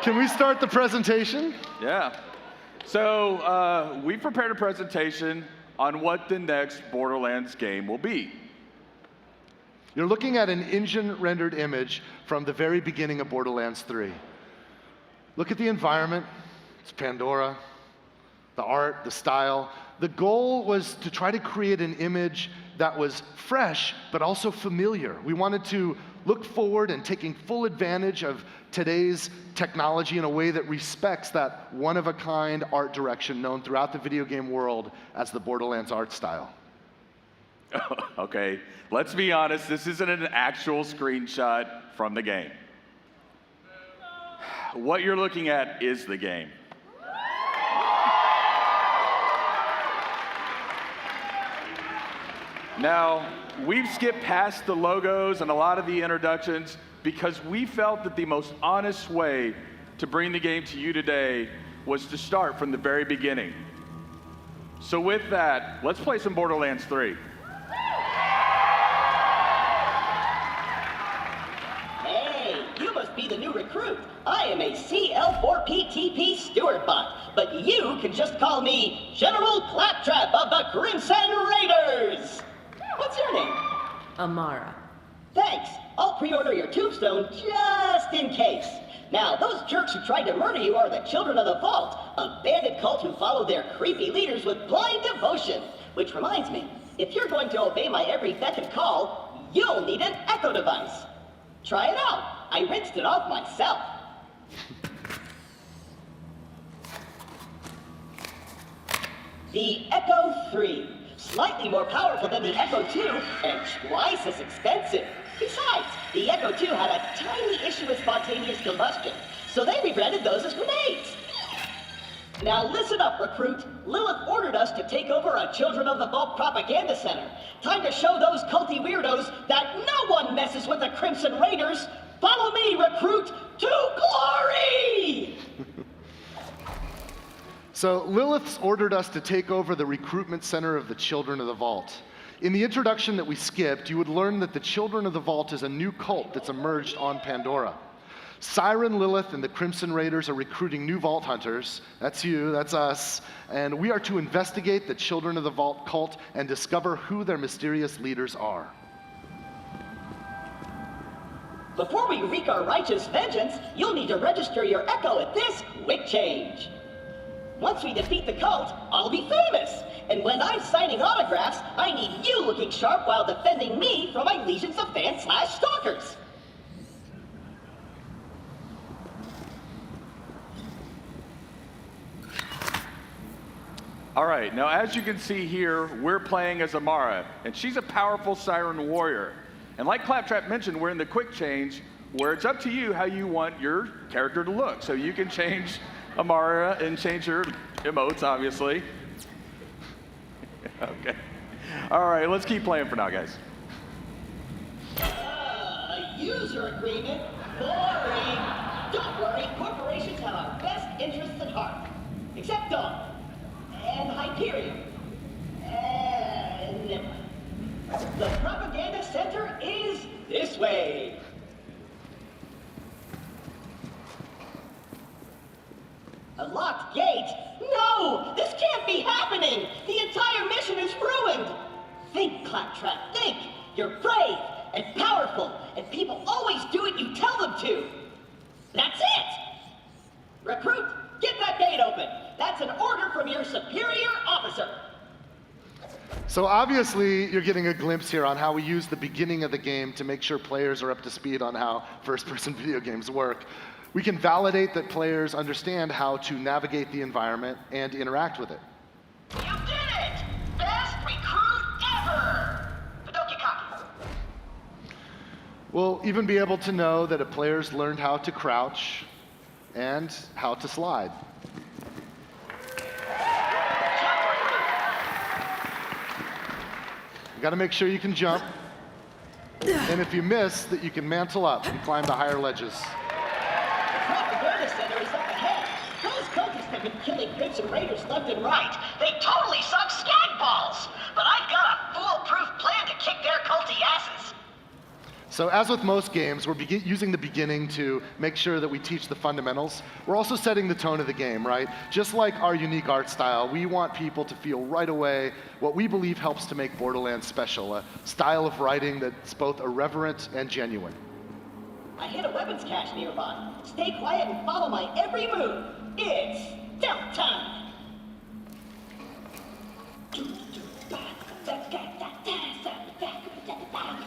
Can we start the presentation? Yeah. So we prepared a presentation on what the next Borderlands game will be. You're looking at an engine-rendered image from the very beginning of Borderlands 3. Look at the environment. It's Pandora. The art, the style. The goal was to try to create an image that was fresh, but also familiar. We wanted to look forward and taking full advantage of today's technology in a way that respects that one-of-a-kind art direction known throughout the video game world as the Borderlands art style. Okay, let's be honest, this isn't an actual screenshot from the game. What you're looking at is the game. Now, we've skipped past the logos and a lot of the introductions because we felt that the most honest way to bring the game to you today was to start from the very beginning. So with that, let's play some Borderlands 3. Hey, you must be the new recruit. I am a CL4PTP steward bot, but you can just call me General Claptrap of the Crimson Raiders. What's your name? Amara. Thanks. I'll pre-order your tombstone just in case. Now, those jerks who tried to murder you are the Children of the Vault, a bandit cult who follow their creepy leaders with blind devotion. Which reminds me, if you're going to obey my every beck and call, you'll need an Echo device. Try it out. I rinsed it off myself. The Echo 3. Slightly more powerful than the Echo 2, and twice as expensive. Besides, the Echo 2 had a tiny issue with spontaneous combustion, so they rebranded those as grenades. Now listen up, recruit. Lilith ordered us to take over a Children of the Vault propaganda center. Time to show those culty weirdos that no one messes with the Crimson Raiders. Follow me, recruit, to glory! So Lilith's ordered us to take over the recruitment center of the Children of the Vault. In the introduction that we skipped, you would learn that the Children of the Vault is a new cult that's emerged on Pandora. Siren, Lilith, and the Crimson Raiders are recruiting new Vault Hunters. That's you, that's us. And we are to investigate the Children of the Vault cult and discover who their mysterious leaders are. Before we wreak our righteous vengeance, you'll need to register your Echo at this quick change. Once we defeat the cult, I'll be famous. And when I'm signing autographs, I need you looking sharp while defending me from my legions of fans/stalkers. All right, now as you can see here, we're playing as Amara, and she's a powerful Siren warrior. And like Claptrap mentioned, we're in the quick change, where it's up to you how you want your character to look. So you can change Amara and change her emotes, obviously. Okay. All right, let's keep playing for now, guys. A user agreement? Boring. Don't worry, corporations have our best interests at heart. Except Dawn. And Hyperion. And... the propaganda center is this way. A locked gate? No! This can't be happening! The entire mission is ruined! Think, Claptrap, think! You're brave and powerful, and people always do what you tell them to! That's it! Recruit, get that gate open! That's an order from your superior officer! So obviously, you're getting a glimpse here on how we use the beginning of the game to make sure players are up to speed on how first-person video games work. We can validate that players understand how to navigate the environment and interact with it. You did it! Best recruit ever! But don't get cocky. We'll even be able to know that a player's learned how to crouch and how to slide. You gotta make sure you can jump. And if you miss, that you can mantle up and climb the higher ledges. The propaganda center is up ahead. Those cultists have been killing Crimson Raiders left and right. They totally suck skag balls. But I've got a foolproof plan to kick their culty asses. So as with most games, we're using the beginning to make sure that we teach the fundamentals. We're also setting the tone of the game, right? Just like our unique art style, we want people to feel right away what we believe helps to make Borderlands special, a style of writing that's both irreverent and genuine. I hit a weapons cache nearby. Stay quiet and follow my every move. It's stealth time!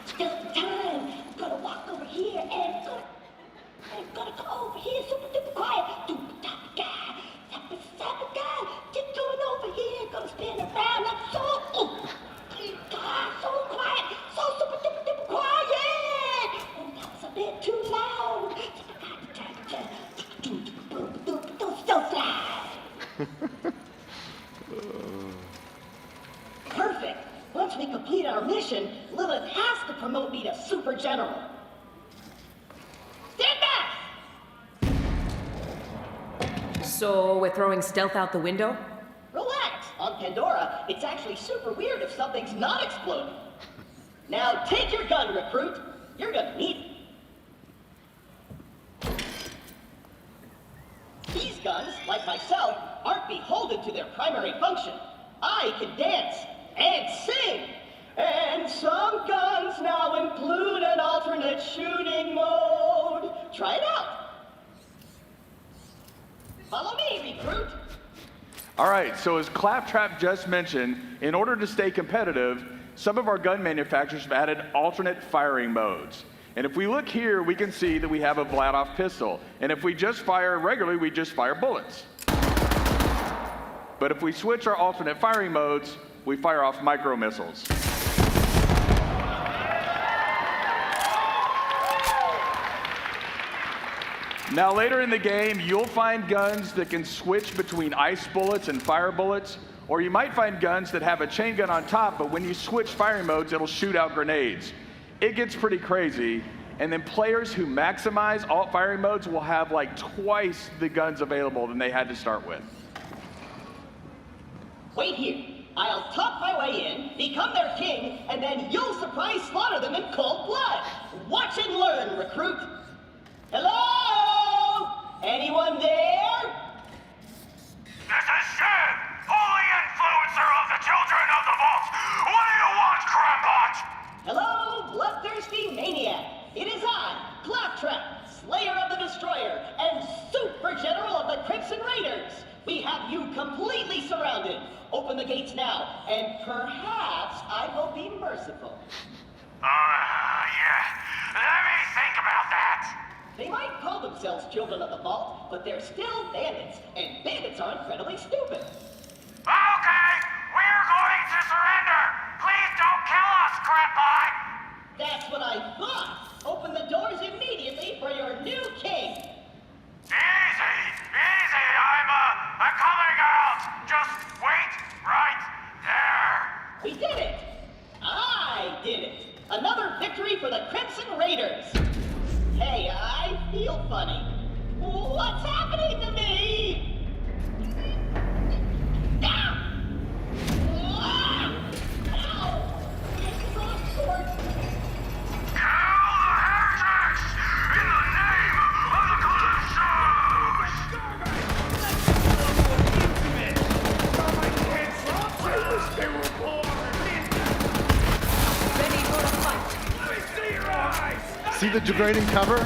Stealth time! Gonna walk over here and gonna go over here super duper quiet. Get going over here. Gonna spin around like so. So quiet. So super duper duper quiet. Oh, that was a bit too loud. Stealth time! Perfect. Once we complete our mission, Lilith has to promote me to Super General. Stand back! So we're throwing stealth out the window? Relax. On Pandora, it's actually super weird if something's not exploding. Now take your gun, recruit. You're gonna need it. These guns, like myself, aren't beholden to their primary function. I can dance and sing. And some guns now include an alternate shooting mode. Try it out. Follow me, recruit. All right, so as Claptrap just mentioned, in order to stay competitive, some of our gun manufacturers have added alternate firing modes. And if we look here, we can see that we have a Vladoff pistol. And if we just fire regularly, we just fire bullets. But if we switch our alternate firing modes, we fire off micro missiles. Now later in the game, you'll find guns that can switch between ice bullets and fire bullets, or you might find guns that have a chain gun on top, but when you switch firing modes, it'll shoot out grenades. It gets pretty crazy, and then players who maximize alt firing modes will have like twice the guns available than they had to start with. Wait here. I'll talk my way in, become their king, and then you'll surprise slaughter them in cold blood. Watch and learn, recruit. Hello? Anyone there? This is Shin, holy influencer of the children of the vault. What do you want, Crampot? Hello, bloodthirsty maniac. It is I, Claptrap, Slayer of the Destroyer, and Super General of the Crimson Raiders. We have you completely surrounded. Open the gates now, and perhaps I will be merciful. Yeah. Let me think about that. They might call themselves children of the vault, but they're still bandits, and bandits are incredibly stupid. Okay, we're going to surrender. Please don't kill us, Crampot. That's what I thought. Open the doors immediately for your new king. Easy. I'm coming out. Just wait right there. We did it! I did it! Another victory for the Crimson Raiders! Hey, I feel funny. What's happening to me? Ah! Ah! Ow! It's off course. Kill the heretics in the name of the Ready for a fight. See the degrading cover?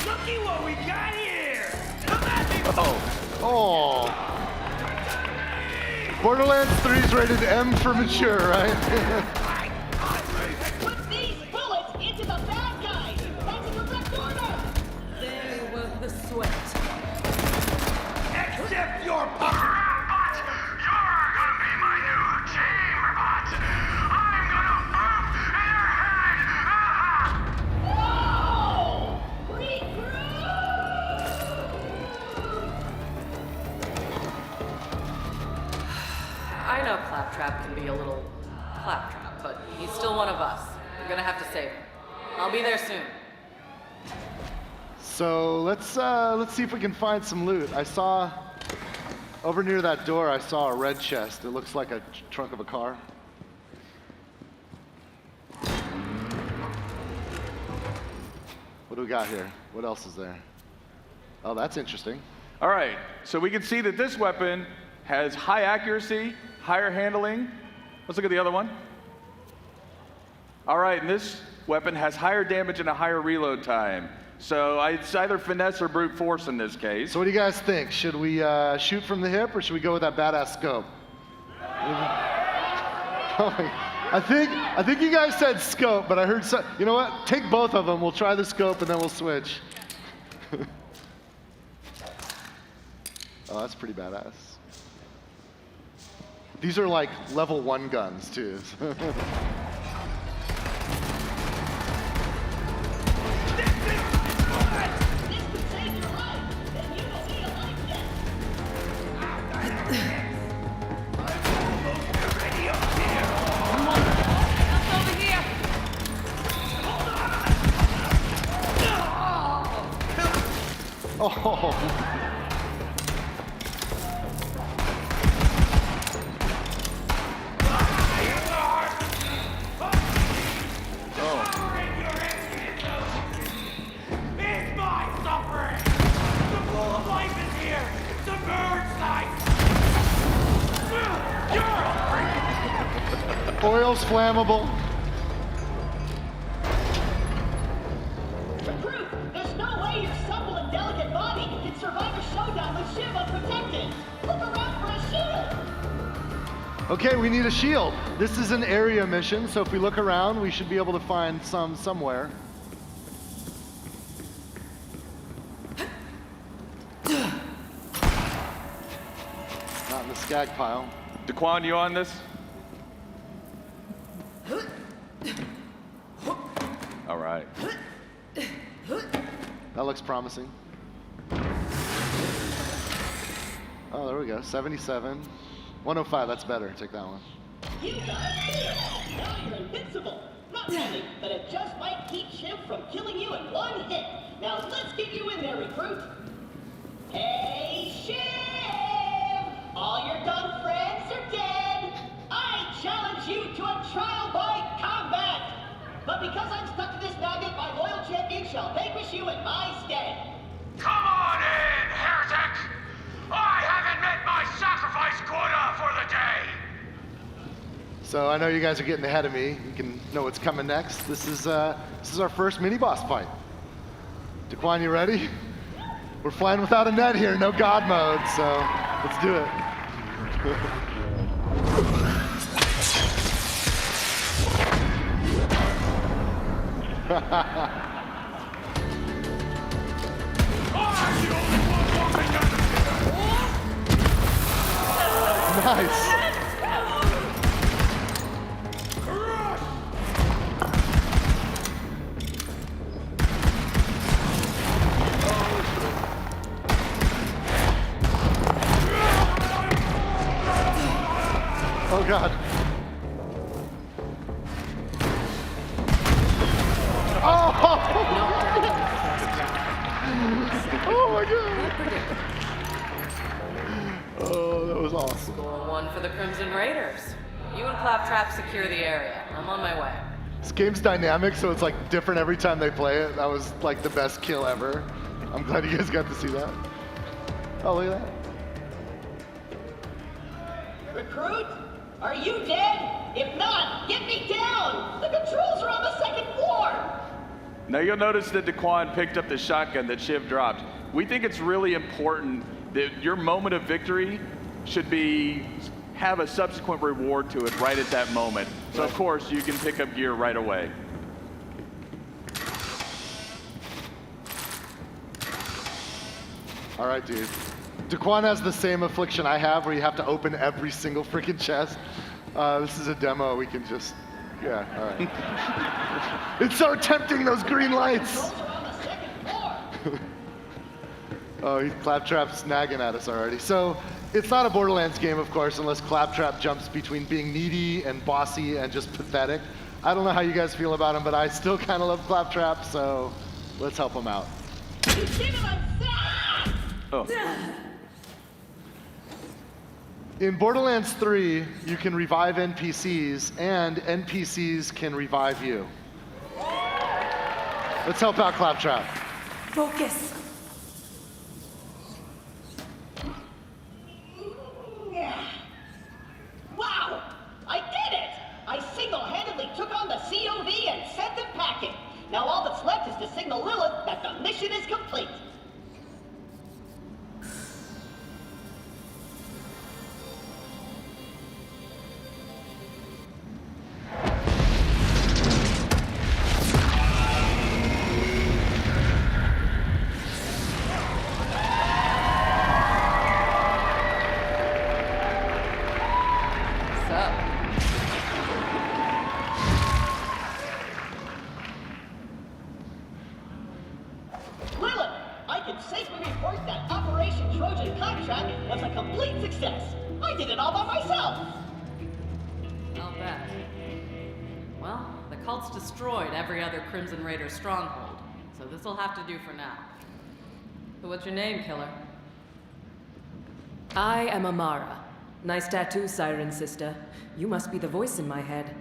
Looky what we got here! Come at me! Oh. Borderlands 3 is rated M for mature, right? Put these bullets into the bad guys! That's a direct order! Very worth the sweat. Accept your power! But you're gonna be my new chamber bot! I'm gonna boop your head! No! Recruit! I know Claptrap can be a little claptrap, but he's still one of us. We're gonna have to save him. I'll be there soon. So let's see if we can find some loot. I saw over near that door. I saw a red chest. It looks like a trunk of a car. do we got here? What else is there? Oh, that's interesting. All right, so we can see that this weapon has high accuracy, higher handling. Let's look at the other one. All right, and this weapon has higher damage and a higher reload time. So it's either finesse or brute force in this case. So what do you guys think? Should we shoot from the hip, or should we go with that badass scope? I think you guys said scope, but I heard you know what? Take both of them. We'll try the scope and then we'll switch. Oh, that's pretty badass. These are like level 1 guns too. Oh. It's my suffering! The pool of life is here! The bird's life! You're Oil's flammable. Recruit, there's no way your supple and delicate body can survive a showdown with Shiv unprotected. Look around for a shield. Okay, we need a shield. This is an area mission, so if we look around, we should be able to find some somewhere. Not in the skag pile. Daquan, you on this? All right. That looks promising. Oh, there we go. 77. 105, that's better. Take that one. You got it. Now you're invincible. Not really, but it just might keep Shiv from killing you in one hit. Now let's get you in there, recruit. Hey, Shiv! All your dumb friends are dead. I challenge you to a trial by combat. But because I'm stuck to this magnet, my loyal champion shall vanquish you in my stead. Come on in, heretic! I haven't met my sacrifice quota for the day! So I know you guys are getting ahead of me. You can know what's coming next. This is our first mini-boss fight. Daquan, you ready? We're flying without a net here, no God mode, so let's do it. Nice. Oh God. Oh! Oh my God. Oh, that was awesome. Score 1 for the Crimson Raiders. You and Claptrap secure the area. I'm on my way. This game's dynamic, so it's like different every time they play it. That was like the best kill ever. I'm glad you guys got to see that. Oh, look at that. Recruit, are you dead? If not, get me down. The controls are on the 2nd floor. Now you'll notice that Daquan picked up the shotgun that Shiv dropped. We think it's really important that your moment of victory should have a subsequent reward to it right at that moment. So of course you can pick up gear right away. All right, dude. Daquan has the same affliction I have, where you have to open every single freaking chest. This is a demo. We can just, yeah, all right. It's so tempting, those green lights. Controls are on the 2nd floor. Oh, Claptrap's nagging at us already. So it's not a Borderlands game, of course, unless Claptrap jumps between being needy and bossy and just pathetic. I don't know how you guys feel about him, but I still kind of love Claptrap, so let's help him out. You did it, I'm sad. Oh. In Borderlands 3, you can revive NPCs, and NPCs can revive you. Let's help out Claptrap. Focus. Wow! I did it! I single-handedly took on the COV and sent them packing. Now all that's left is to signal Lilith that the mission is complete. What's up? Lilith, I can safely report that Operation Trojan Contract was a complete success. I did it all by myself. I'll bet. Well, the cult's destroyed every other Crimson Raider stronghold, so this'll have to do for now. So what's your name, killer? I am Amara. Nice tattoo, Siren sister. You must be the voice in my head.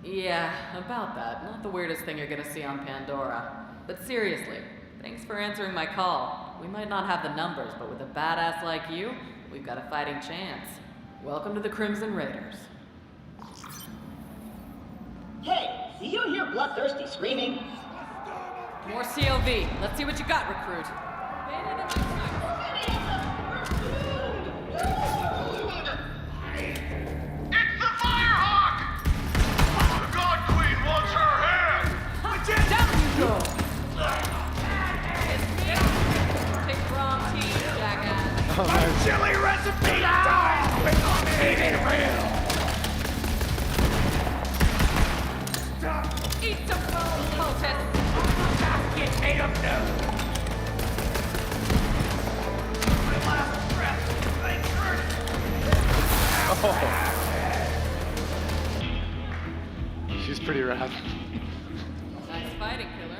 Yeah, about that. Not the weirdest thing you're gonna see on Pandora. But seriously, thanks for answering my call. We might not have the numbers, but with a badass like you, we've got a fighting chance. Welcome to the Crimson Raiders. Hey, do you hear bloodthirsty screaming? More COV. Let's see what you got, recruit. It's the Firehawk! The God Queen wants her head! Down you go! It's me. Pick wrong team, jackass. Chili recipe dies with eating real! Eat some bones, cultist. Get made up now! My last breath, I She's pretty rad. Nice fighting, killer.